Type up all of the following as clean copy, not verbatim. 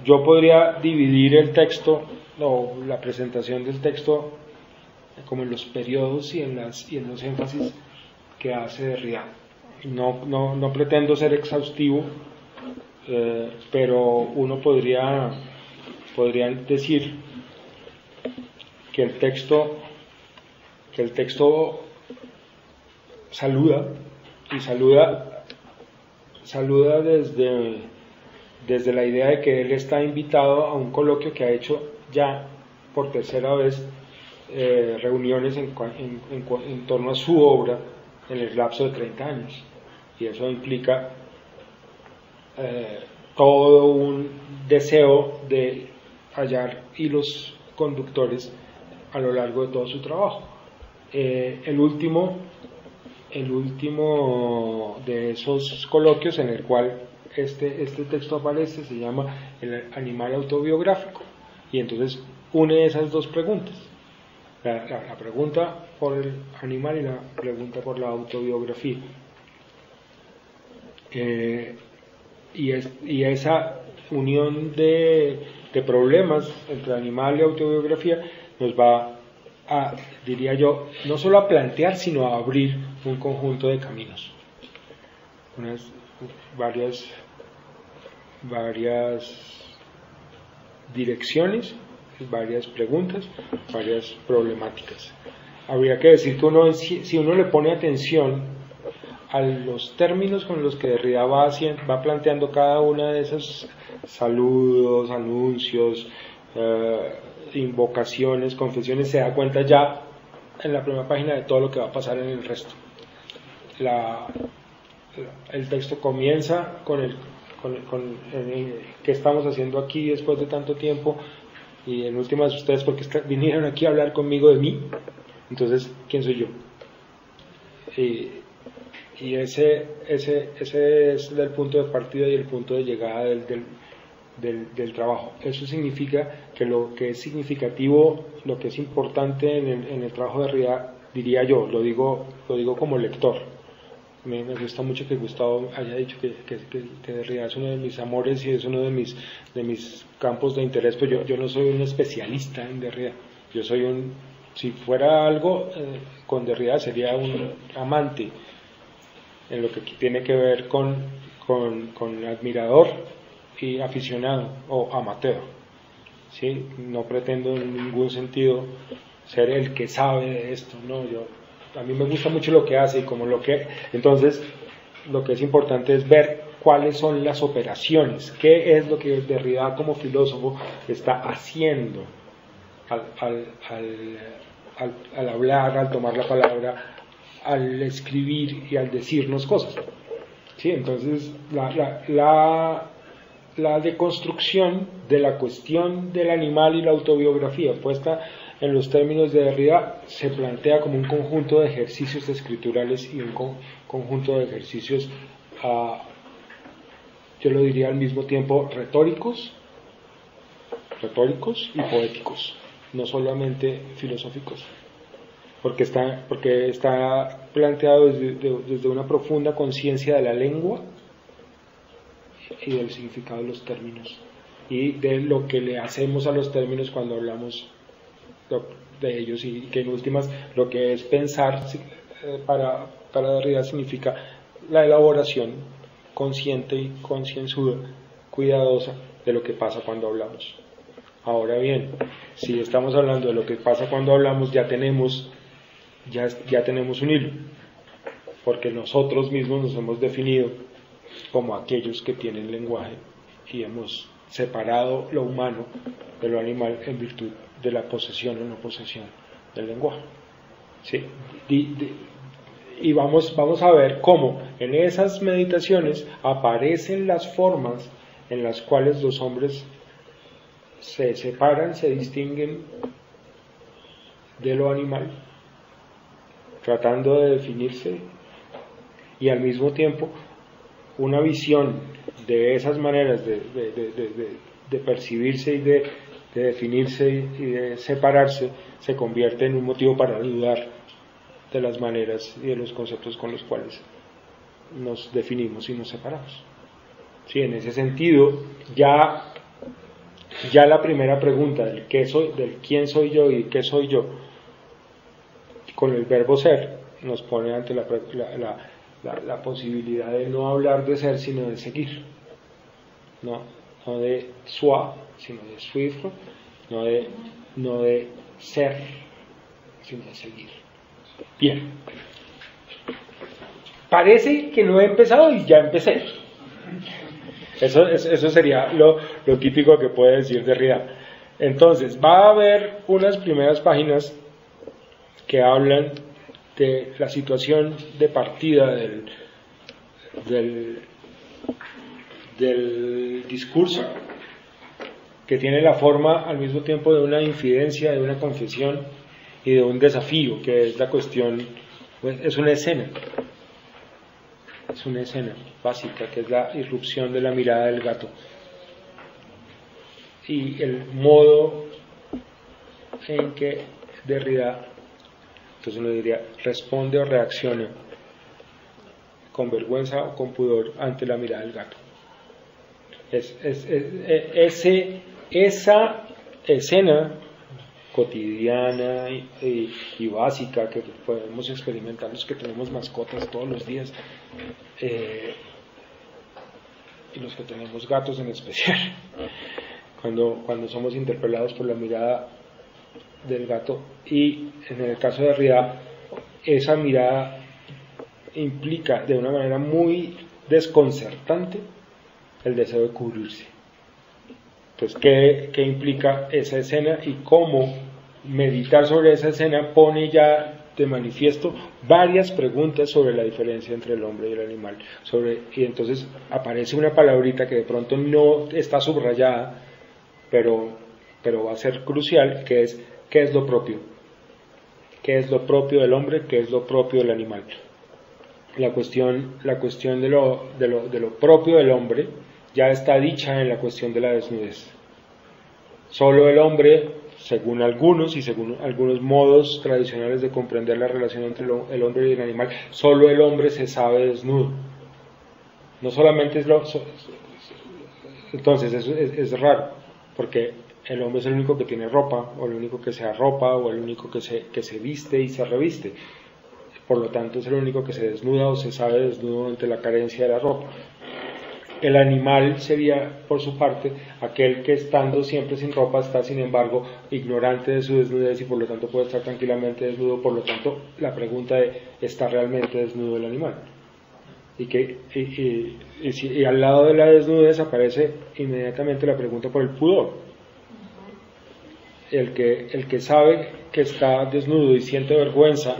yo podría dividir el texto o la presentación del texto como en los periodos y en los énfasis que hace Derrida. No pretendo ser exhaustivo, pero uno podría decir que el texto saluda desde la idea de que él está invitado a un coloquio que ha hecho ya por tercera vez reuniones en torno a su obra en el lapso de 30 años, y eso implica todo un deseo de hallar hilos conductores a lo largo de todo su trabajo. El último de esos coloquios en el cual este texto aparece se llama El animal autobiográfico, y entonces une esas dos preguntas, la pregunta por el animal y la pregunta por la autobiografía, y esa unión de problemas entre animal y autobiografía nos va a, diría yo, no solo a plantear, sino a abrir un conjunto de caminos, varias direcciones, varias preguntas, varias problemáticas. Habría que decir que si uno le pone atención a los términos con los que Derrida va planteando cada una de esos saludos, anuncios, invocaciones, confesiones, se da cuenta ya en la primera página de todo lo que va a pasar en el resto. El texto comienza con qué estamos haciendo aquí después de tanto tiempo, y en últimas ustedes porque vinieron aquí a hablar conmigo de mí, entonces ¿quién soy yo? Y ese es el punto de partida y el punto de llegada del trabajo. Eso significa que lo que es significativo, lo que es importante en el trabajo de Derrida, diría yo, lo digo como lector. Me gusta mucho que Gustavo haya dicho que Derrida es uno de mis amores y es uno de mis campos de interés, pero yo no soy un especialista en Derrida. Yo soy si fuera algo, con Derrida sería un amante en lo que tiene que ver con admirador y aficionado o amateur, ¿sí? No pretendo en ningún sentido ser el que sabe de esto, no, a mí me gusta mucho lo que hace, entonces lo que es importante es ver cuáles son las operaciones, qué es lo que Derrida como filósofo está haciendo al hablar, al tomar la palabra, al escribir y al decirnos cosas, ¿sí? Entonces la deconstrucción de la cuestión del animal y la autobiografía puesta en los términos de Derrida se plantea como un conjunto de ejercicios escriturales y un conjunto de ejercicios, yo lo diría al mismo tiempo, retóricos y poéticos, no solamente filosóficos, porque está planteado desde una profunda conciencia de la lengua y del significado de los términos y de lo que le hacemos a los términos cuando hablamos de ellos, y que en últimas lo que es pensar para Derrida significa la elaboración consciente y concienzuda, cuidadosa de lo que pasa cuando hablamos. Ahora bien, si estamos hablando de lo que pasa cuando hablamos, ya tenemos un hilo, porque nosotros mismos nos hemos definido como aquellos que tienen lenguaje y hemos separado lo humano de lo animal en virtud de la posesión o no posesión del lenguaje, ¿sí? Y vamos a ver cómo en esas meditaciones aparecen las formas en las cuales los hombres se separan, se distinguen de lo animal, tratando de definirse, y al mismo tiempo una visión de esas maneras de percibirse y de definirse y de separarse se convierte en un motivo para dudar de las maneras y de los conceptos con los cuales nos definimos y nos separamos. Sí, en ese sentido ya Ya la primera pregunta del quién soy yo y qué soy yo, con el verbo ser, nos pone ante la posibilidad de no hablar de ser, sino de seguir. No de soi, sino de suivre, no de ser, sino de seguir. Bien. Parece que no he empezado y ya empecé. Eso sería lo típico que puede decir Derrida. Entonces, va a haber unas primeras páginas que hablan de la situación de partida del discurso, que tiene la forma al mismo tiempo de una infidencia, de una confesión y de un desafío, que es la cuestión, pues, es una escena básica, que es la irrupción de la mirada del gato y el modo en que Derrida, entonces uno diría, responde o reacciona con vergüenza o con pudor ante la mirada del gato. Esa escena cotidiana y básica que podemos experimentar los que tenemos mascotas todos los días, y los que tenemos gatos en especial, cuando somos interpelados por la mirada del gato, y en el caso de Derrida, esa mirada implica de una manera muy desconcertante el deseo de cubrirse. Entonces, ¿qué implica esa escena y cómo meditar sobre esa escena pone ya de manifiesto varias preguntas sobre la diferencia entre el hombre y el animal? Y entonces aparece una palabrita que de pronto no está subrayada, pero va a ser crucial, que es ¿qué es lo propio? ¿Qué es lo propio del hombre? ¿Qué es lo propio del animal? La cuestión de lo propio del hombre ya está dicha en la cuestión de la desnudez. Solo el hombre, según algunos y según algunos modos tradicionales de comprender la relación entre el hombre y el animal, solo el hombre se sabe desnudo. No solamente entonces eso es raro, porque el hombre es el único que tiene ropa, o el único que se arropa, o el único que se viste y se reviste. Por lo tanto, es el único que se desnuda o se sabe desnudo ante la carencia de la ropa. El animal sería, por su parte, aquel que estando siempre sin ropa está, sin embargo, ignorante de su desnudez y por lo tanto puede estar tranquilamente desnudo. Por lo tanto, la pregunta de ¿está realmente desnudo el animal? Y al lado de la desnudez aparece inmediatamente la pregunta por el pudor. El que sabe que está desnudo y siente vergüenza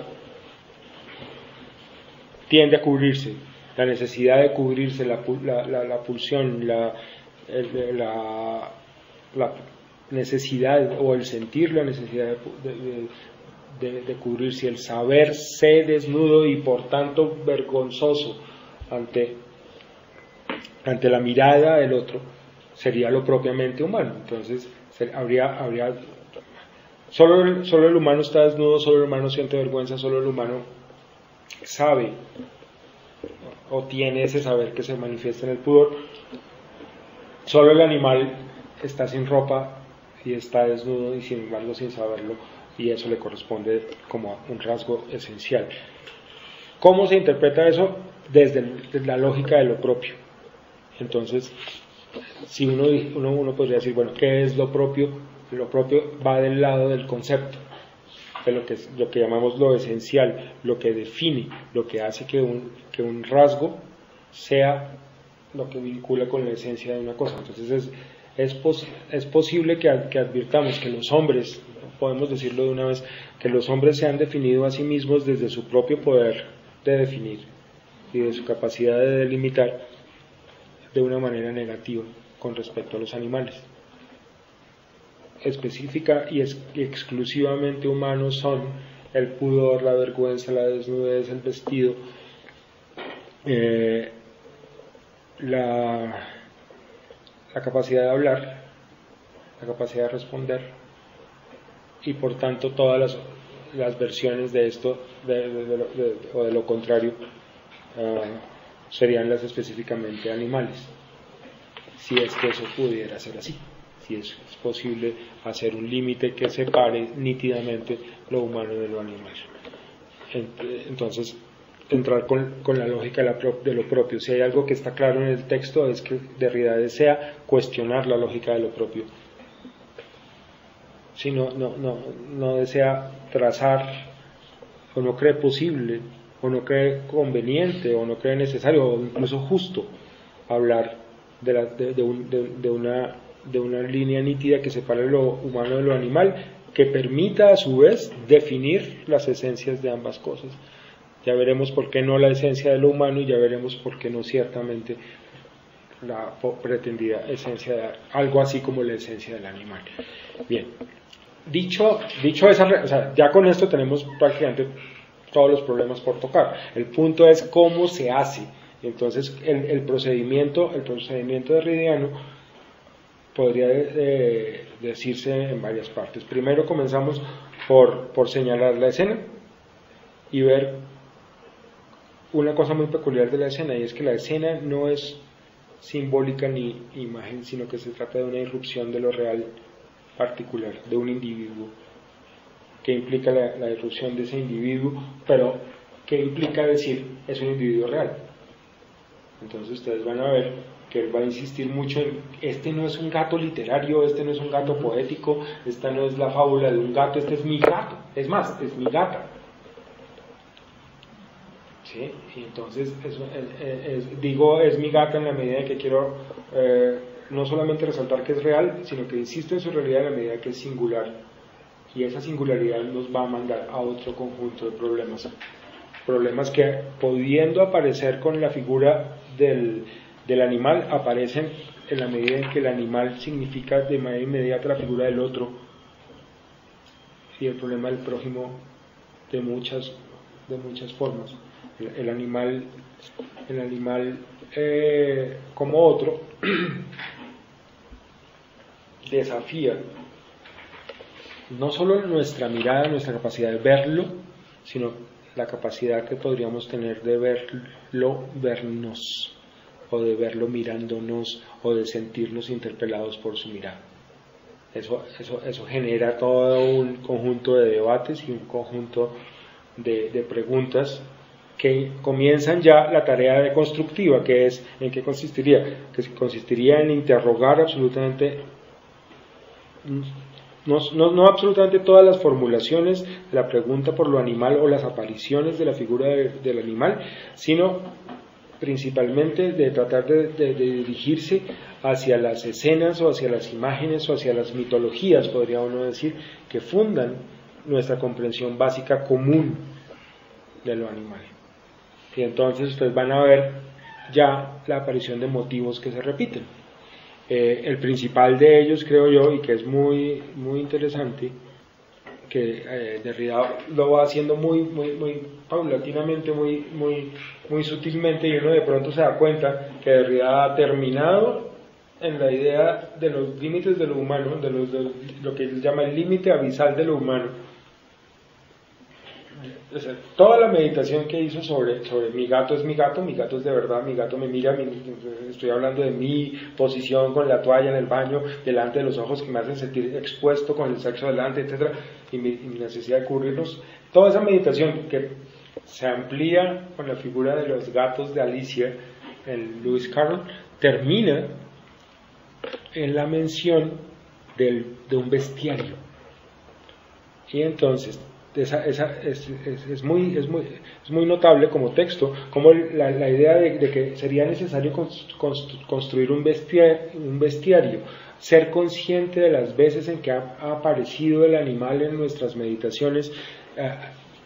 tiende a cubrirse. La necesidad de cubrirse, la pulsión, la necesidad o el sentir la necesidad de cubrirse, el saberse desnudo y por tanto vergonzoso ante la mirada del otro, sería lo propiamente humano. Entonces habría solo el humano está desnudo, solo el humano siente vergüenza, solo el humano sabe o tiene ese saber que se manifiesta en el pudor. Solo el animal está sin ropa y está desnudo y sin embargo sin saberlo, y eso le corresponde como un rasgo esencial. ¿Cómo se interpreta eso? Desde la lógica de lo propio. Entonces, si uno podría decir, bueno, ¿qué es lo propio? Lo propio va del lado del concepto, de lo que llamamos lo esencial, lo que define, lo que hace que un rasgo sea lo que vincula con la esencia de una cosa. Entonces es posible que advirtamos que los hombres, podemos decirlo de una vez, que los hombres se han definido a sí mismos desde su propio poder de definir y de su capacidad de delimitar de una manera negativa con respecto a los animales. Específica y exclusivamente humanos son el pudor, la vergüenza, la desnudez, el vestido, la capacidad de hablar, la capacidad de responder, y por tanto todas las versiones de esto o de lo contrario serían las específicamente animales, si es que eso pudiera ser así. si es posible hacer un límite que separe nítidamente lo humano de lo animal. Entonces, entrar con la lógica de lo propio. Si hay algo que está claro en el texto es que Derrida desea cuestionar la lógica de lo propio. Si no desea trazar, o no cree posible, o no cree conveniente, o no cree necesario, o incluso justo hablar de una línea nítida que separe lo humano de lo animal, que permita a su vez definir las esencias de ambas cosas. Ya veremos por qué no la esencia de lo humano, y ya veremos por qué no ciertamente la pretendida esencia de algo así como la esencia del animal. Bien, dicho ya con esto tenemos prácticamente todos los problemas por tocar. El punto es cómo se hace. Entonces el procedimiento derridiano podría decirse en varias partes. Primero comenzamos por señalar la escena y ver una cosa muy peculiar de la escena, y es que la escena no es simbólica ni imagen, sino que se trata de una irrupción de lo real particular, de un individuo, que implica la irrupción de ese individuo, pero que implica decir es un individuo real. Entonces ustedes van a ver que él va a insistir mucho en este no es un gato literario, este no es un gato poético, esta no es la fábula de un gato, este es mi gato, es más, es mi gata. ¿Sí? Y entonces digo es mi gata en la medida en que quiero no solamente resaltar que es real, sino que insisto en su realidad en la medida que es singular, y esa singularidad nos va a mandar a otro conjunto de problemas que, pudiendo aparecer con la figura del animal, aparecen en la medida en que el animal significa de manera inmediata la figura del otro, y el problema del prójimo de muchas formas. El animal como otro desafía no solo nuestra mirada, nuestra capacidad de verlo, sino la capacidad que podríamos tener de verlo vernos, o de verlo mirándonos, o de sentirnos interpelados por su mirada. Eso genera todo un conjunto de debates y un conjunto de preguntas que comienzan ya la tarea deconstructiva, que es, ¿en qué consistiría? Que consistiría en interrogar absolutamente, no absolutamente todas las formulaciones de la pregunta por lo animal o las apariciones de la figura del animal, sino principalmente de tratar de dirigirse hacia las escenas o hacia las imágenes o hacia las mitologías, podría uno decir, que fundan nuestra comprensión básica común de lo animal. Y entonces ustedes van a ver ya la aparición de motivos que se repiten. El principal de ellos, creo yo, y que es muy, muy interesante, que Derrida lo va haciendo muy paulatinamente, muy sutilmente, y uno de pronto se da cuenta que Derrida ha terminado en la idea de los límites de lo humano, de lo que él llama el límite abisal de lo humano. O sea, toda la meditación que hizo sobre mi gato es de verdad, mi gato me mira, estoy hablando de mi posición con la toalla en el baño, delante de los ojos que me hacen sentir expuesto con el sexo delante, etc., y mi necesidad de cubrirnos. Toda esa meditación que se amplía con la figura de los gatos de Alicia en Lewis Carroll, termina en la mención de un bestiario. Y entonces es muy notable como texto, como la idea de que sería necesario construir un bestiario, ser consciente de las veces en que ha aparecido el animal en nuestras meditaciones,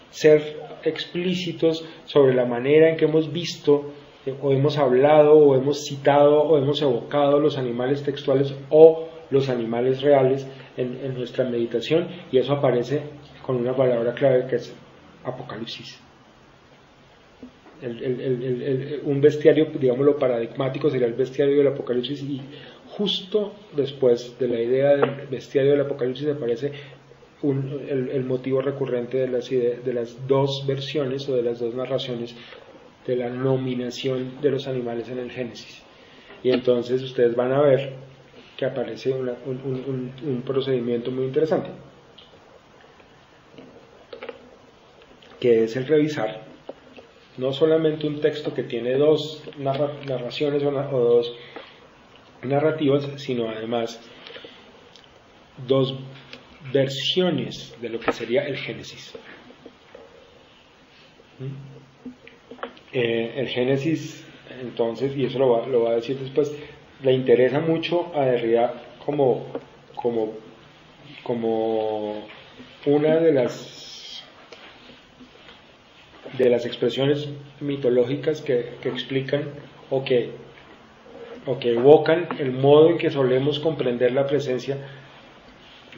ser explícitos sobre la manera en que hemos visto o hemos hablado o hemos citado o hemos evocado los animales textuales o los animales reales en nuestra meditación, y eso aparece con una palabra clave que es apocalipsis. Un bestiario, digámoslo, paradigmático sería el bestiario del apocalipsis, y justo después de la idea del bestiario del apocalipsis aparece el motivo recurrente de las dos versiones o de las dos narraciones de la nominación de los animales en el Génesis. Y entonces ustedes van a ver que aparece un procedimiento muy interesante, que es el revisar no solamente un texto que tiene dos narraciones o dos narrativas, sino además dos versiones de lo que sería el Génesis. El Génesis, entonces, y eso lo va a decir después, le interesa mucho a Derrida como una de las expresiones mitológicas que explican o que evocan el modo en que solemos comprender la presencia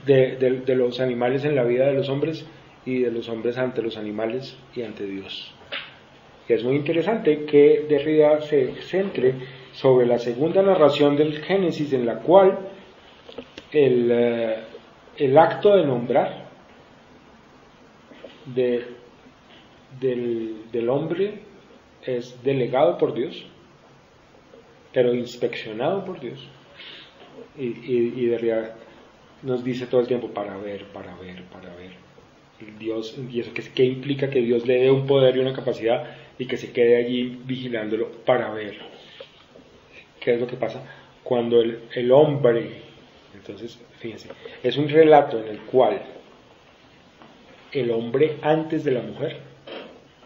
de los animales en la vida de los hombres y de los hombres ante los animales y ante Dios. Y es muy interesante que Derrida se centre sobre la segunda narración del Génesis, en la cual el acto de nombrar del hombre es delegado por Dios, pero inspeccionado por Dios. Y Derrida nos dice todo el tiempo para ver. Dios, y eso que implica que Dios le dé un poder y una capacidad y que se quede allí vigilándolo para ver qué es lo que pasa cuando el hombre, entonces fíjense, es un relato en el cual el hombre antes de la mujer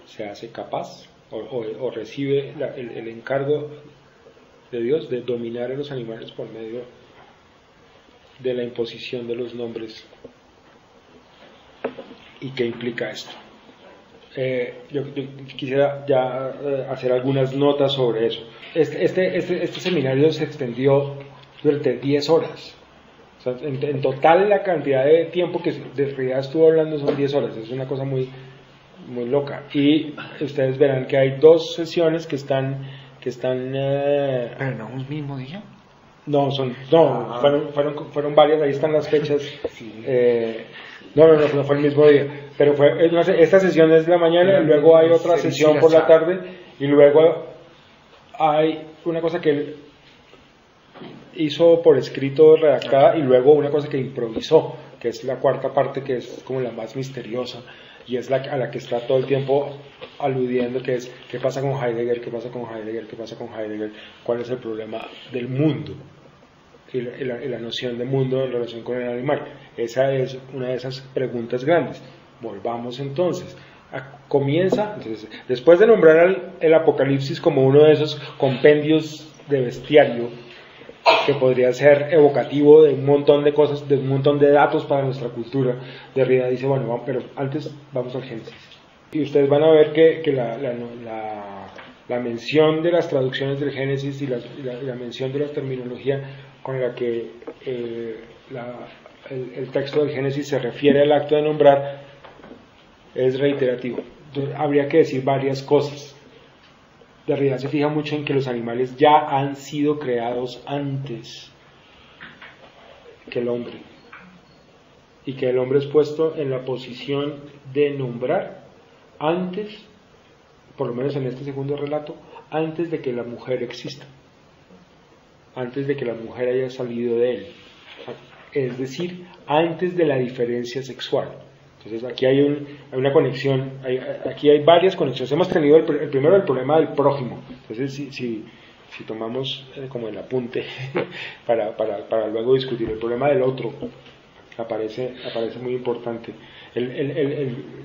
se hace capaz o recibe el encargo de Dios de dominar a los animales por medio de la imposición de los nombres. ¿Y qué implica esto? Yo quisiera ya hacer algunas notas sobre eso. Este seminario se extendió durante 10 horas. O sea, en total la cantidad de tiempo que Derrida estuvo hablando son 10 horas. Es una cosa muy, muy loca. Y ustedes verán que hay 2 sesiones que están ¿Pero no un mismo día? No, fueron varias, ahí están las fechas. Sí. No fue el mismo día, pero esta sesión es de la mañana, y luego hay otra sesión por la tarde, y luego hay una cosa que él hizo por escrito redactada, y luego una cosa que improvisó, que es la cuarta parte, que es como la más misteriosa, y es a la que está todo el tiempo aludiendo, que es qué pasa con Heidegger, cuál es el problema del mundo y la noción de mundo en relación con el animal. Esa es una de esas preguntas grandes. Volvamos entonces. Entonces, después de nombrar el Apocalipsis como uno de esos compendios de bestiario que podría ser evocativo de un montón de cosas, de un montón de datos para nuestra cultura, Derrida dice, bueno, pero antes vamos al Génesis. Y ustedes van a ver que la mención de las traducciones del Génesis y la mención de la terminología con la que el texto del Génesis se refiere al acto de nombrar es reiterativo. Entonces, habría que decir varias cosas. Derrida se fija mucho en que los animales ya han sido creados antes que el hombre, y que el hombre es puesto en la posición de nombrar antes, por lo menos en este segundo relato, antes de que la mujer exista, antes de que la mujer haya salido de él, es decir, antes de la diferencia sexual. Entonces aquí hay una conexión, aquí hay varias conexiones. Hemos tenido el primero el problema del prójimo. Entonces si tomamos como el apunte para luego discutir el problema del otro, aparece muy importante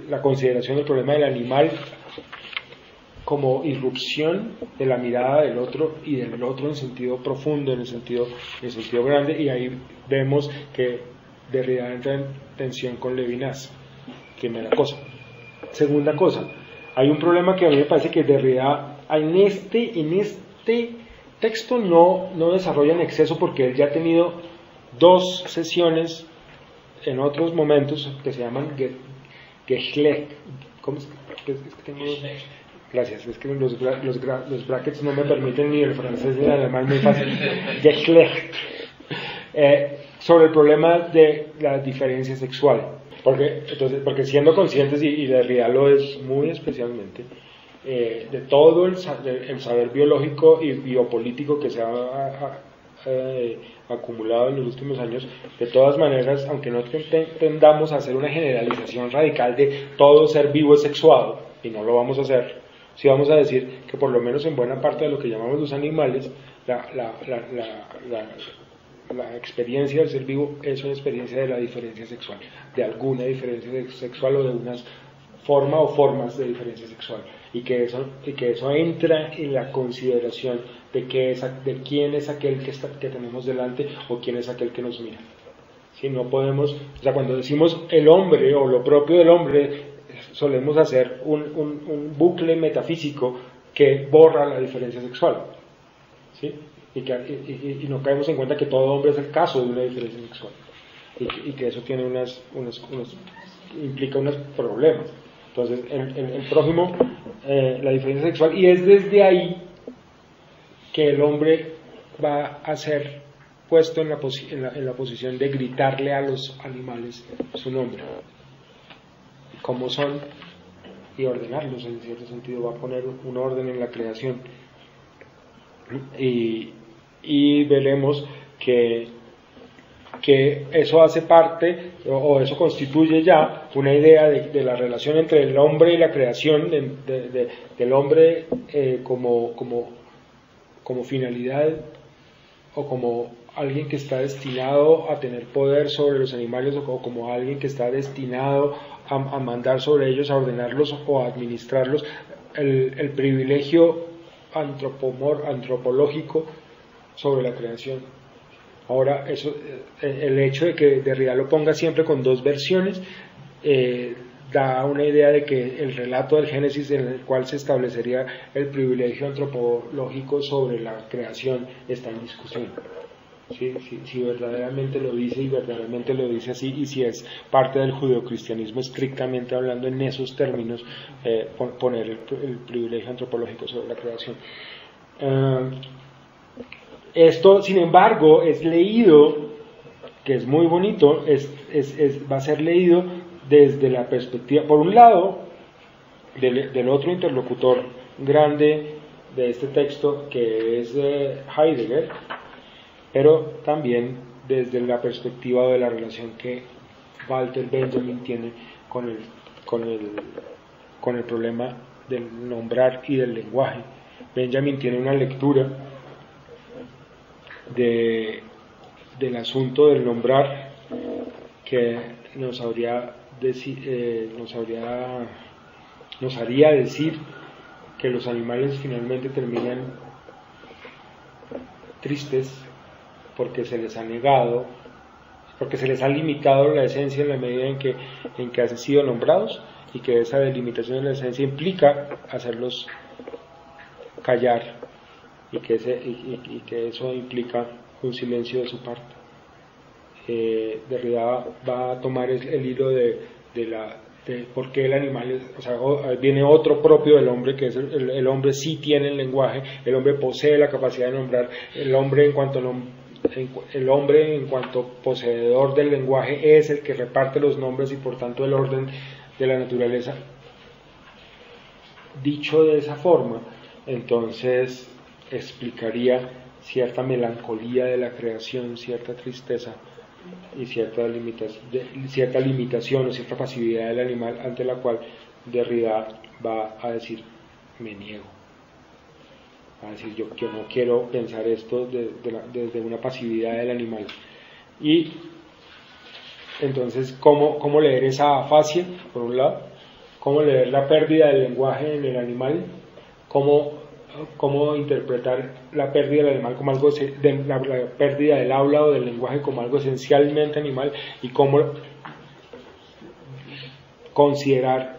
la consideración del problema del animal como irrupción de la mirada del otro y del otro en sentido profundo, en sentido grande, y ahí vemos que Derrida entra en tensión con Levinas. Primera cosa. Segunda cosa, hay un problema que a mí me parece que Derrida en este texto no desarrolla en exceso, porque él ya ha tenido 2 sesiones en otros momentos que se llaman Geschlecht. ¿Cómo es que tengo? Gracias, es que los brackets no me permiten ni el francés ni el alemán muy fácil. Geschlecht. Sobre el problema de la diferencia sexual. Porque siendo conscientes, y Derrida lo es muy especialmente, de todo el saber biológico y biopolítico que se ha acumulado en los últimos años. De todas maneras, aunque no tendamos a hacer una generalización radical de todo ser vivo es sexuado, y no lo vamos a hacer, sí vamos a decir que por lo menos en buena parte de lo que llamamos los animales, la experiencia del ser vivo es una experiencia de la diferencia sexual, de alguna diferencia sexual o de una forma o formas de diferencia sexual, y que eso entra en la consideración de quién es aquel que tenemos delante o quién es aquel que nos mira. Si no podemos, o sea, cuando decimos el hombre o lo propio del hombre, solemos hacer un bucle metafísico que borra la diferencia sexual, ¿sí? Y no caemos en cuenta que todo hombre es el caso de una diferencia sexual, y que eso tiene implica unos problemas. Entonces, el prójimo, la diferencia sexual, y es desde ahí que el hombre va a ser puesto en la posición de gritarle a los animales su nombre, cómo son, y ordenarlos. En cierto sentido va a poner un orden en la creación, y veremos que eso hace parte, o eso constituye ya una idea de la relación entre el hombre y la creación, del hombre como finalidad, o como alguien que está destinado a tener poder sobre los animales, o como alguien que está destinado a mandar sobre ellos, a ordenarlos o a administrarlos. El privilegio antropológico sobre la creación. Ahora, el hecho de que Derrida lo ponga siempre con dos versiones da una idea de que el relato del Génesis, en el cual se establecería el privilegio antropológico sobre la creación, está en discusión. Si verdaderamente lo dice, y verdaderamente lo dice así, y si es parte del judeocristianismo estrictamente hablando en esos términos, poner el privilegio antropológico sobre la creación. Esto, sin embargo, es leído, que es muy bonito, va a ser leído desde la perspectiva, por un lado, del otro interlocutor grande de este texto, que es Heidegger, pero también desde la perspectiva de la relación que Walter Benjamin tiene con el problema del nombrar y del lenguaje. Benjamin tiene una lectura del asunto del nombrar que nos haría decir que los animales finalmente terminan tristes porque se les ha negado, porque se les ha limitado la esencia en la medida en que han sido nombrados, y que esa delimitación de la esencia implica hacerlos callar, y que eso implica un silencio de su parte. Derrida va a tomar el hilo de por qué el animal viene otro propio del hombre, que es el hombre sí tiene el lenguaje, el hombre posee la capacidad de nombrar, el hombre en cuanto poseedor del lenguaje es el que reparte los nombres y por tanto el orden de la naturaleza. Dicho de esa forma, entonces explicaría cierta melancolía de la creación, cierta tristeza y cierta limitación o cierta pasividad del animal, ante la cual Derrida va a decir: me niego. Va a decir: yo no quiero pensar esto desde una pasividad del animal. Y entonces, ¿cómo leer esa afasia, por un lado? ¿Cómo leer la pérdida del lenguaje en el animal? ¿Cómo interpretar la pérdida del animal como algo, la pérdida del habla o del lenguaje como algo esencialmente animal? Y cómo considerar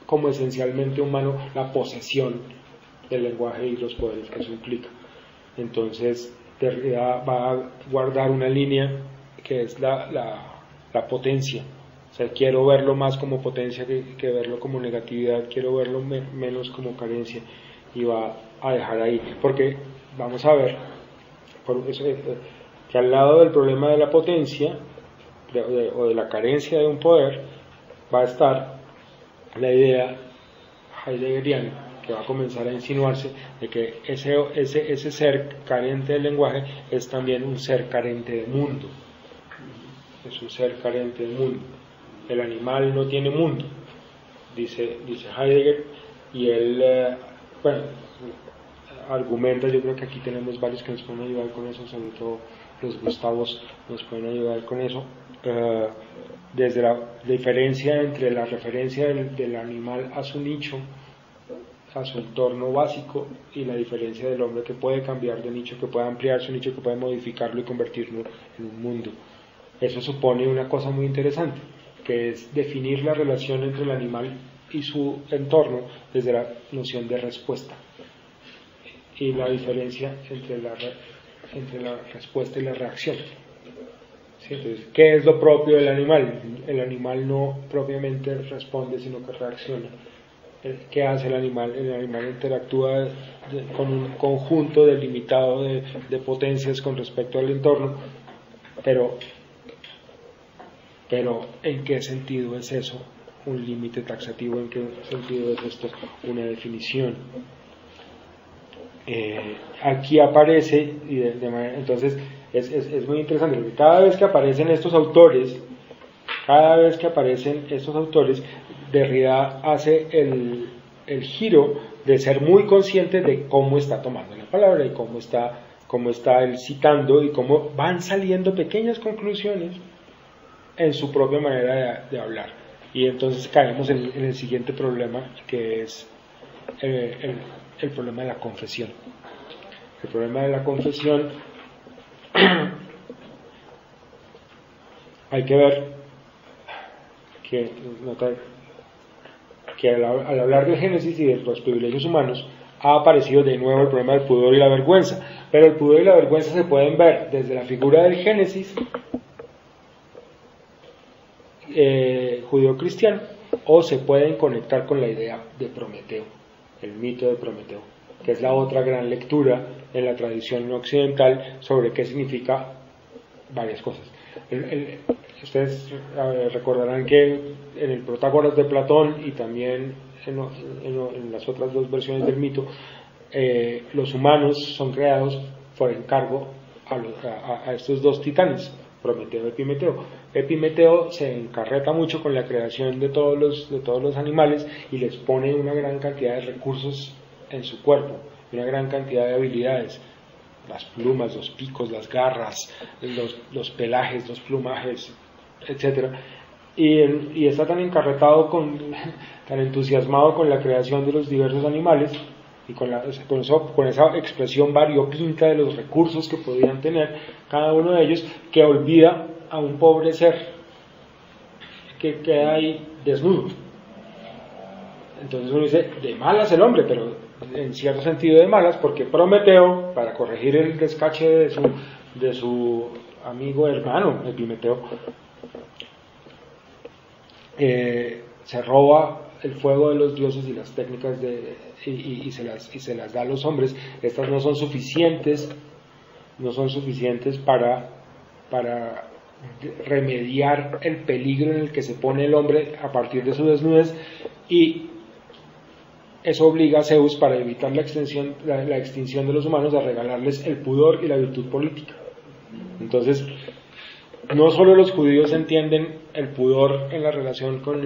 como esencialmente humano la posesión del lenguaje y los poderes que eso implica. Entonces, Derrida va a guardar una línea que es la potencia. O sea, quiero verlo más como potencia que verlo como negatividad, quiero verlo menos como carencia, y va a dejar ahí, porque vamos a ver que al lado del problema de la potencia o de la carencia de un poder va a estar la idea heideggeriana, que va a comenzar a insinuarse de que ese ser carente del lenguaje es también un ser carente de mundo. Es un ser carente de mundo. El animal no tiene mundo, dice Heidegger, y él, argumenta. Yo creo que aquí tenemos varios que nos pueden ayudar con eso, sobre todo los Gustavos nos pueden ayudar con eso. Desde la diferencia entre la referencia del animal a su nicho, a su entorno básico, y la diferencia del hombre que puede cambiar de nicho, que puede ampliar su nicho, que puede modificarlo y convertirlo en un mundo. Eso supone una cosa muy interesante, que es definir la relación entre el animal y su entorno desde la noción de respuesta, y la diferencia entre la respuesta y la reacción. ¿Sí? Entonces, ¿qué es lo propio del animal? El animal no propiamente responde, sino que reacciona. ¿Qué hace el animal? El animal interactúa con un conjunto delimitado de potencias con respecto al entorno, pero ¿en qué sentido es eso un límite taxativo? ¿En qué sentido es esto una definición? Aquí aparece, entonces es muy interesante, porque cada vez que aparecen estos autores, Derrida hace el giro de ser muy consciente de cómo está tomando la palabra y cómo está él citando, y cómo van saliendo pequeñas conclusiones en su propia manera de hablar. Y entonces caemos en el siguiente problema, que es el problema de la confesión. El problema de la confesión, hay que ver que al hablar del Génesis y de los privilegios humanos, ha aparecido de nuevo el problema del pudor y la vergüenza. Pero el pudor y la vergüenza se pueden ver desde la figura del Génesis judío-cristiano, o se pueden conectar con la idea de Prometeo, el mito de Prometeo, que es la otra gran lectura en la tradición occidental sobre qué significa varias cosas. Ustedes recordarán que en el Protágoras de Platón, y también en las otras dos versiones del mito, los humanos son creados por encargo a estos dos titanes, Prometeo y Epimeteo. Epimeteo se encarreta mucho con la creación de todos los animales, y les pone una gran cantidad de recursos en su cuerpo, una gran cantidad de habilidades: las plumas, los picos, las garras, los pelajes, los plumajes, etc. Y está tan encarretado, tan entusiasmado con la creación de los diversos animales, y con esa expresión variopinta de los recursos que podían tener cada uno de ellos, que olvida a un pobre ser que queda ahí desnudo. Entonces uno dice, de malas el hombre, pero en cierto sentido de malas, porque Prometeo, para corregir el descache de su amigo hermano Epimeteo, se roba el fuego de los dioses y las técnicas y se las da a los hombres. Estas no son suficientes para remediar el peligro en el que se pone el hombre a partir de su desnudez, y eso obliga a Zeus, para evitar la extinción de los humanos, a regalarles el pudor y la virtud política. Entonces, no solo los judíos entienden el pudor en la relación con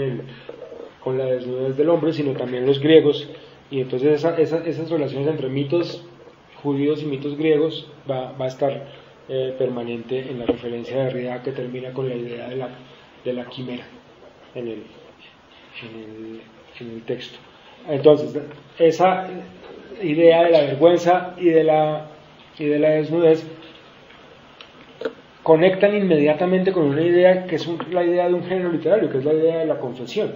la desnudez del hombre, sino también los griegos, y entonces esas relaciones entre mitos judíos y mitos griegos va a estar permanente en la referencia de Derrida, que termina con la idea de la quimera en el texto. Entonces, esa idea de la vergüenza y de la desnudez conectan inmediatamente con una idea que es la idea de un género literario, que es la idea de la confesión.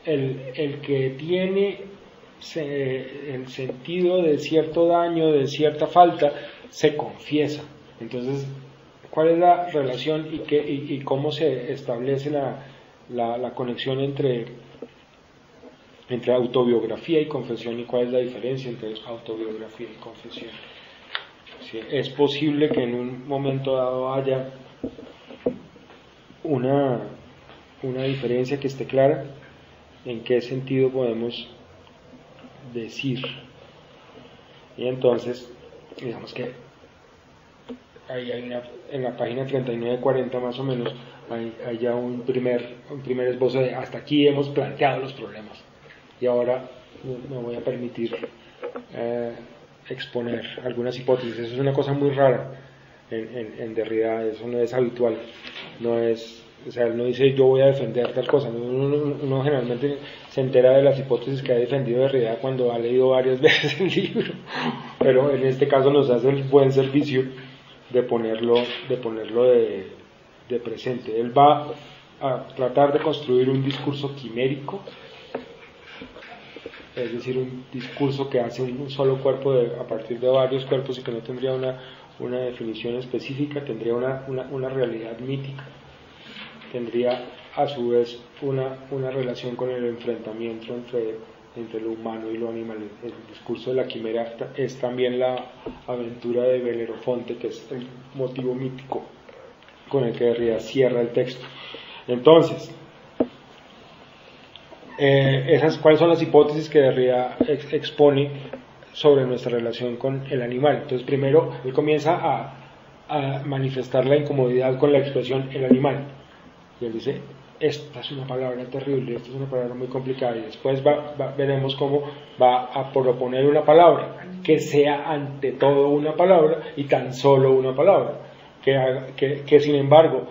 El que tiene el sentido de cierto daño, de cierta falta, se confiesa. Entonces, ¿cuál es la relación y cómo se establece la conexión entre autobiografía y confesión, y cuál es la diferencia entre autobiografía y confesión? Sí, es posible que en un momento dado haya una diferencia que esté clara. en qué sentido podemos decir. Y entonces, digamos que ahí hay en la página 39-40 más o menos, hay ya un primer esbozo de hasta aquí hemos planteado los problemas. Y ahora me voy a permitir exponer algunas hipótesis. Eso es una cosa muy rara en Derrida, eso no es habitual. No es, o sea, él no dice yo voy a defender tal cosa. Uno generalmente se entera de las hipótesis que ha defendido Derrida cuando ha leído varias veces el libro, pero en este caso nos hace el buen servicio de ponerlo de presente. Él va a tratar de construir un discurso quimérico, es decir, un discurso que hace un solo cuerpo a partir de varios cuerpos y que no tendría una definición específica, tendría una realidad mítica, tendría a su vez una relación con el enfrentamiento entre lo humano y lo animal. El discurso de la quimera es también la aventura de Belerofonte, que es el motivo mítico con el que Derrida cierra el texto. Entonces, ¿cuáles son las hipótesis que Derrida expone sobre nuestra relación con el animal? Entonces, primero, él comienza a manifestar la incomodidad con la expresión el animal. Y él dice, esta es una palabra terrible, esta es una palabra muy complicada, y después veremos cómo va a proponer una palabra que sea ante todo una palabra y tan solo una palabra, que sin embargo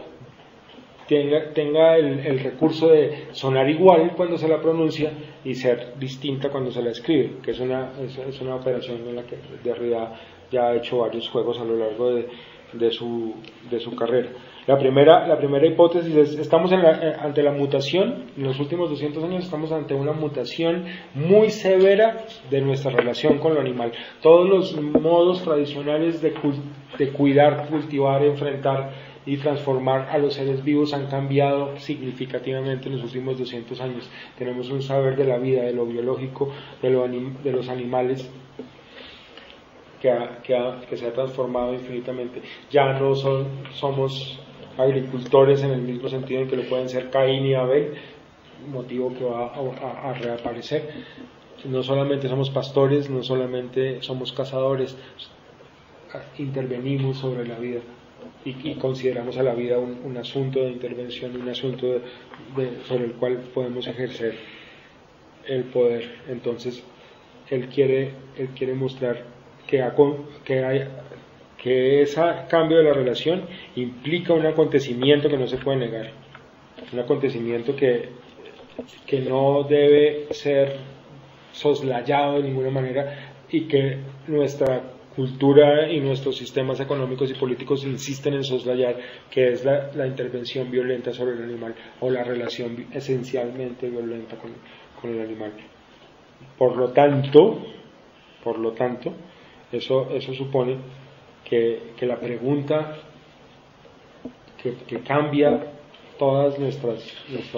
tenga el recurso de sonar igual cuando se la pronuncia y ser distinta cuando se la escribe, que es una operación en la que Derrida ya ha hecho varios juegos a lo largo de su carrera. La primera hipótesis es, estamos ante la mutación, en los últimos 200 años estamos ante una mutación muy severa de nuestra relación con lo animal. Todos los modos tradicionales de cuidar, cultivar, enfrentar y transformar a los seres vivos han cambiado significativamente en los últimos 200 años. Tenemos un saber de la vida, de lo biológico, de los animales, que se ha transformado infinitamente. Ya no somos agricultores en el mismo sentido en que lo pueden ser Caín y Abel, motivo que va a reaparecer. No solamente somos pastores, no solamente somos cazadores, intervenimos sobre la vida y consideramos a la vida un asunto de intervención, un asunto sobre el cual podemos ejercer el poder. Entonces, él quiere mostrar que ese cambio de la relación implica un acontecimiento que no se puede negar, un acontecimiento que no debe ser soslayado de ninguna manera y que nuestra cultura y nuestros sistemas económicos y políticos insisten en soslayar, que es la intervención violenta sobre el animal o la relación esencialmente violenta con el animal. Por lo tanto, eso supone que la pregunta que cambia todas nuestras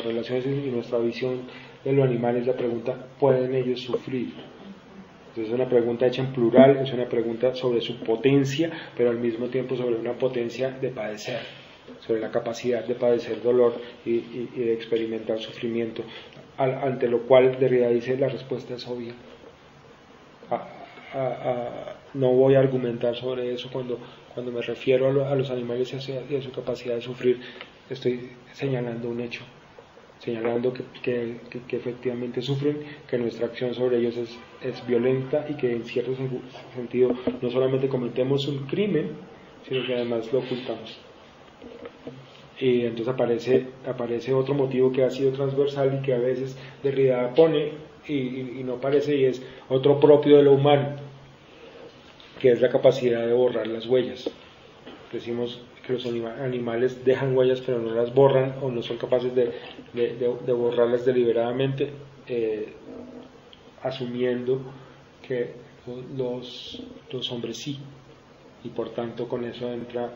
relaciones y nuestra visión de lo animal es la pregunta, ¿pueden ellos sufrir? Entonces es una pregunta hecha en plural, es una pregunta sobre su potencia, pero al mismo tiempo sobre una potencia de padecer, sobre la capacidad de padecer dolor y de experimentar sufrimiento, ante lo cual Derrida dice la respuesta es obvia. No voy a argumentar sobre eso cuando me refiero a los animales y a su capacidad de sufrir. Estoy señalando un hecho, señalando que efectivamente sufren, que nuestra acción sobre ellos es violenta y que en cierto sentido no solamente cometemos un crimen, sino que además lo ocultamos. Y entonces aparece otro motivo que ha sido transversal y que a veces Derrida pone y no aparece, y es otro propio de lo humano, que es la capacidad de borrar las huellas. Decimos que los animales dejan huellas pero no las borran o no son capaces de borrarlas deliberadamente, asumiendo que los hombres sí, y por tanto con eso entra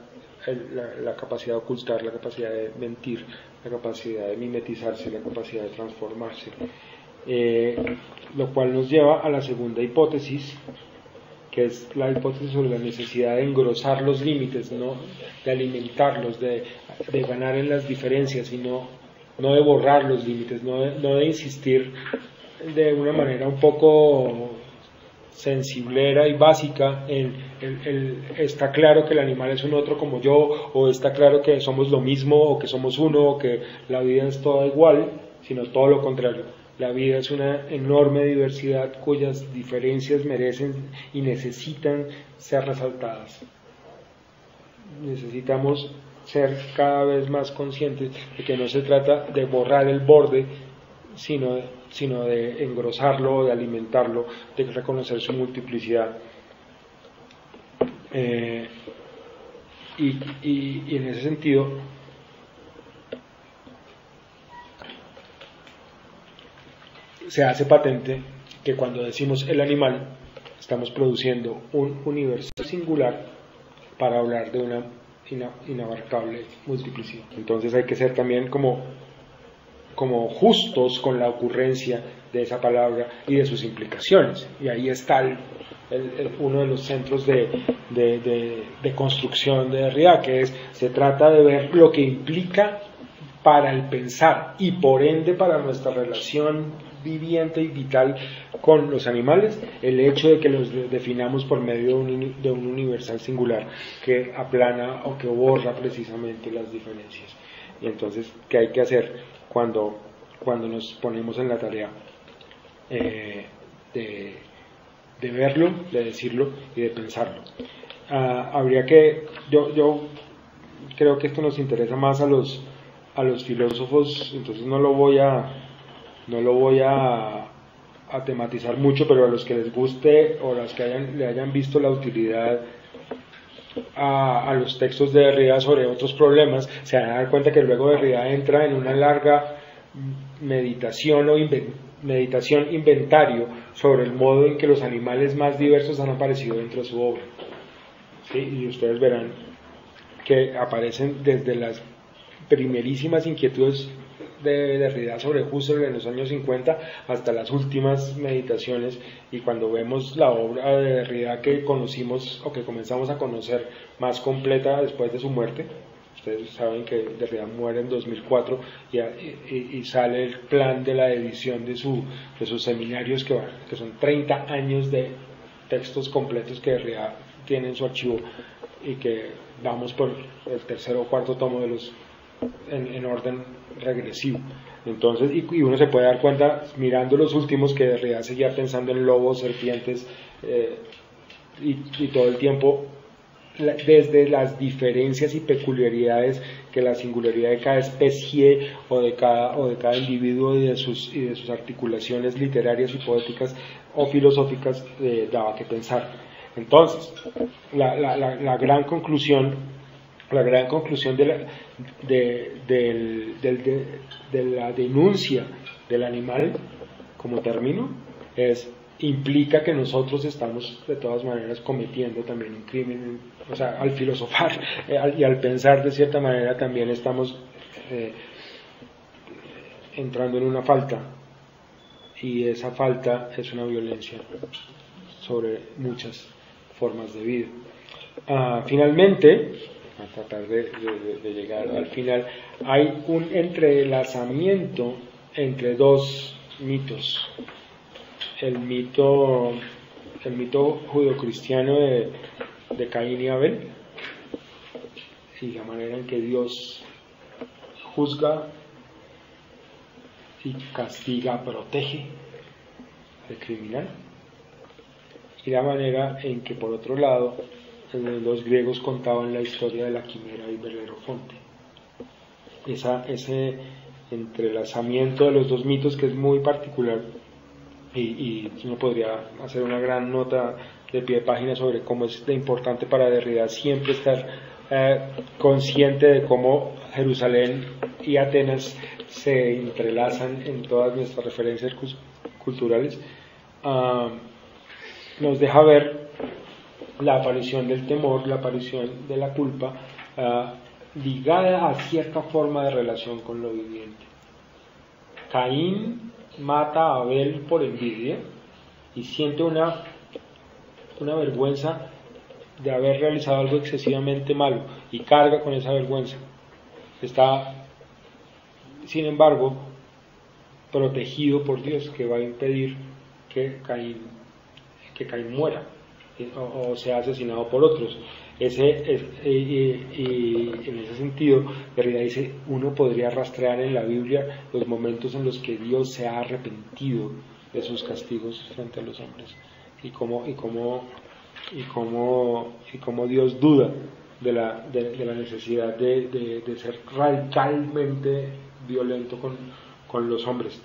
la capacidad de ocultar, la capacidad de mentir, la capacidad de mimetizarse, la capacidad de transformarse, lo cual nos lleva a la segunda hipótesis, que es la hipótesis sobre la necesidad de engrosar los límites, no de alimentarlos, de ganar en las diferencias, sino no de borrar los límites, no de insistir de una manera un poco sensiblera y básica en está claro que el animal es un otro como yo, o está claro que somos lo mismo, o que somos uno, o que la vida es toda igual, sino todo lo contrario. La vida es una enorme diversidad cuyas diferencias merecen y necesitan ser resaltadas. Necesitamos ser cada vez más conscientes de que no se trata de borrar el borde, sino de engrosarlo, de alimentarlo, de reconocer su multiplicidad. Y en ese sentido, se hace patente que cuando decimos el animal, estamos produciendo un universo singular para hablar de una inabarcable multiplicidad. Entonces hay que ser también como justos con la ocurrencia de esa palabra y de sus implicaciones. Y ahí está uno de los centros de construcción de Derrida, que se trata de ver lo que implica para el pensar y por ende para nuestra relación viviente y vital con los animales, el hecho de que los definamos por medio de un universal singular que aplana o que borra precisamente las diferencias. Y entonces, ¿qué hay que hacer cuando nos ponemos en la tarea de verlo, de decirlo y de pensarlo? Habría que, yo creo que esto nos interesa más a los filósofos, entonces no lo voy a tematizar mucho, pero a los que les guste o a los que le hayan visto la utilidad a los textos de Derrida sobre otros problemas, se van a dar cuenta que luego Derrida entra en una larga meditación inventario sobre el modo en que los animales más diversos han aparecido dentro de su obra. ¿Sí? Y ustedes verán que aparecen desde las primerísimas inquietudes de Derrida sobre Husserl en los años 50 hasta las últimas meditaciones, y cuando vemos la obra de Derrida que conocimos o que comenzamos a conocer más completa después de su muerte. Ustedes saben que Derrida muere en 2004 y sale el plan de la edición de sus seminarios, que son 30 años de textos completos que Derrida tiene en su archivo, y que vamos por el tercer o cuarto tomo de los en orden regresivo. Entonces, y uno se puede dar cuenta mirando los últimos que Derrida seguía pensando en lobos, serpientes, y todo el tiempo desde las diferencias y peculiaridades que la singularidad de cada especie o de cada individuo y de sus articulaciones literarias y poéticas o filosóficas daba que pensar. Entonces, la gran conclusión de la denuncia del animal como término implica que nosotros estamos de todas maneras cometiendo también un crimen. O sea, al filosofar y al pensar de cierta manera también estamos entrando en una falta, y esa falta es una violencia sobre muchas formas de vida. Finalmente, a tratar de llegar al final, hay un entrelazamiento entre dos mitos: el mito judeocristiano de Caín y Abel, y la manera en que Dios juzga y castiga, protege al criminal, y la manera en que, por otro lado, los griegos contaban la historia de la quimera y Belerofonte. Ese entrelazamiento de los dos mitos, que es muy particular, y uno podría hacer una gran nota de pie de página sobre cómo es de importante para Derrida siempre estar consciente de cómo Jerusalén y Atenas se entrelazan en todas nuestras referencias culturales. Nos deja ver la aparición del temor, la aparición de la culpa, ligada a cierta forma de relación con lo viviente. Caín mata a Abel por envidia y siente una vergüenza de haber realizado algo excesivamente malo, y carga con esa vergüenza. Está sin embargo, protegido por Dios, que va a impedir que Caín muera o sea asesinado por otros. Y en ese sentido, Derrida dice, uno podría rastrear en la Biblia los momentos en los que Dios se ha arrepentido de sus castigos frente a los hombres, y cómo Dios duda de la necesidad de ser radicalmente violento con los hombres.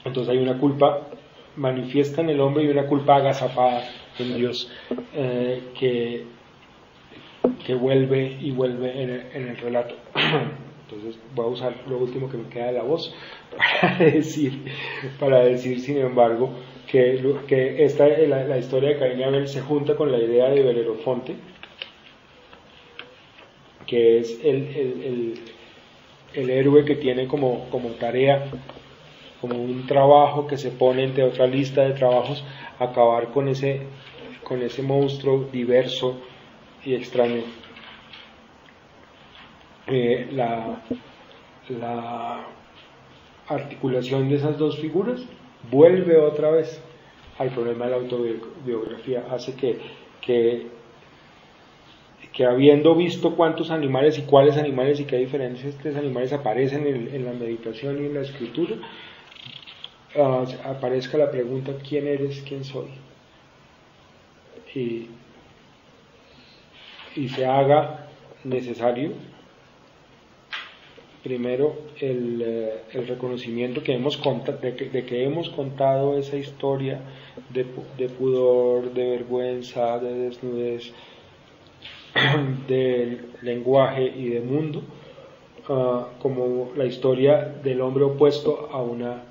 Entonces hay una culpa manifiesta en el hombre y una culpa agazapada en Dios, que vuelve y vuelve en el relato. Entonces voy a usar lo último que me queda de la voz para decir sin embargo que la historia de Caín y Abel se junta con la idea de Belerofonte, que es el héroe que tiene como tarea, como un trabajo que se pone entre otra lista de trabajos, acabar con ese monstruo diverso y extraño. La articulación de esas dos figuras vuelve otra vez al problema de la autobiografía, hace que habiendo visto cuántos animales y cuáles animales y qué diferentes animales aparecen en la meditación y en la escritura, aparezca la pregunta: ¿quién eres? ¿Quién soy? Y se haga necesario primero el reconocimiento de que hemos contado esa historia de pudor, de vergüenza, de desnudez, de lenguaje y de mundo, como la historia del hombre opuesto a una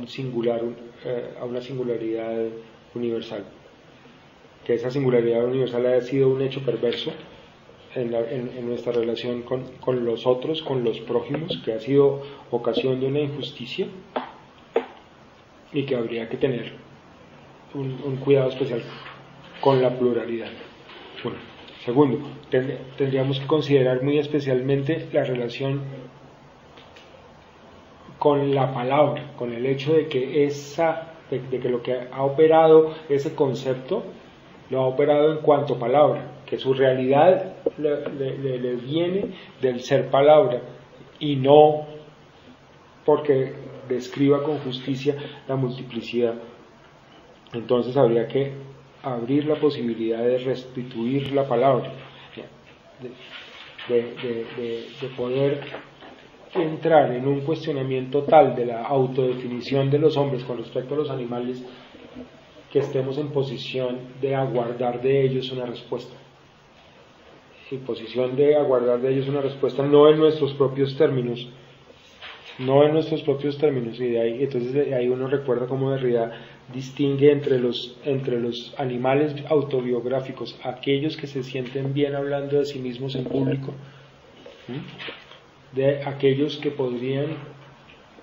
singularidad universal, que esa singularidad universal ha sido un hecho perverso en nuestra relación con los otros, con los prójimos, que ha sido ocasión de una injusticia y que habría que tener un cuidado especial con la pluralidad. Bueno, segundo, tendríamos que considerar muy especialmente la relación con la palabra, con el hecho de que lo que ha operado ese concepto lo ha operado en cuanto palabra, que su realidad le viene del ser palabra y no porque describa con justicia la multiplicidad. Entonces habría que abrir la posibilidad de restituir la palabra, de poder entrar en un cuestionamiento tal de la autodefinición de los hombres con respecto a los animales, que estemos en posición de aguardar de ellos una respuesta. En posición de aguardar de ellos una respuesta, no en nuestros propios términos, y de ahí uno recuerda cómo Derrida distingue entre los animales autobiográficos, aquellos que se sienten bien hablando de sí mismos en público, de aquellos que podrían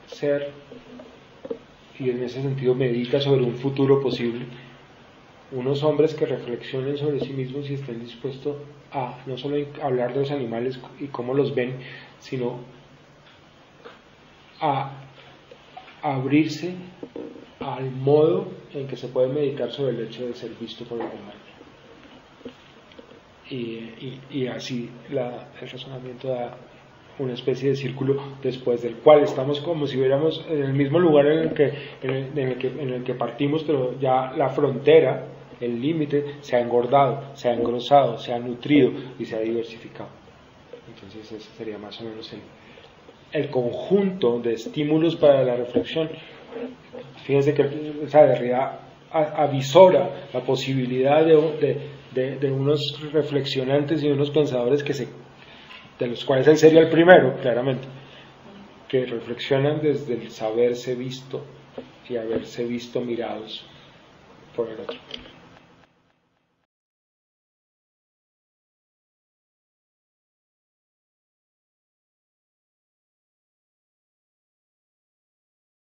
ser, y en ese sentido medita sobre un futuro posible, unos hombres que reflexionen sobre sí mismos y estén dispuestos a no solo hablar de los animales y cómo los ven, sino a abrirse al modo en que se puede meditar sobre el hecho de ser visto por el humano. Y así el razonamiento da una especie de círculo después del cual estamos como si hubiéramos en el mismo lugar en el que partimos, pero ya la frontera, el límite, se ha engordado, se ha engrosado, se ha nutrido y se ha diversificado. Entonces ese sería más o menos el conjunto de estímulos para la reflexión. Fíjense que Derrida avisora la posibilidad de unos reflexionantes y unos pensadores de los cuales él sería el primero, claramente, que reflexionan desde el saberse visto y haberse visto mirados por el otro.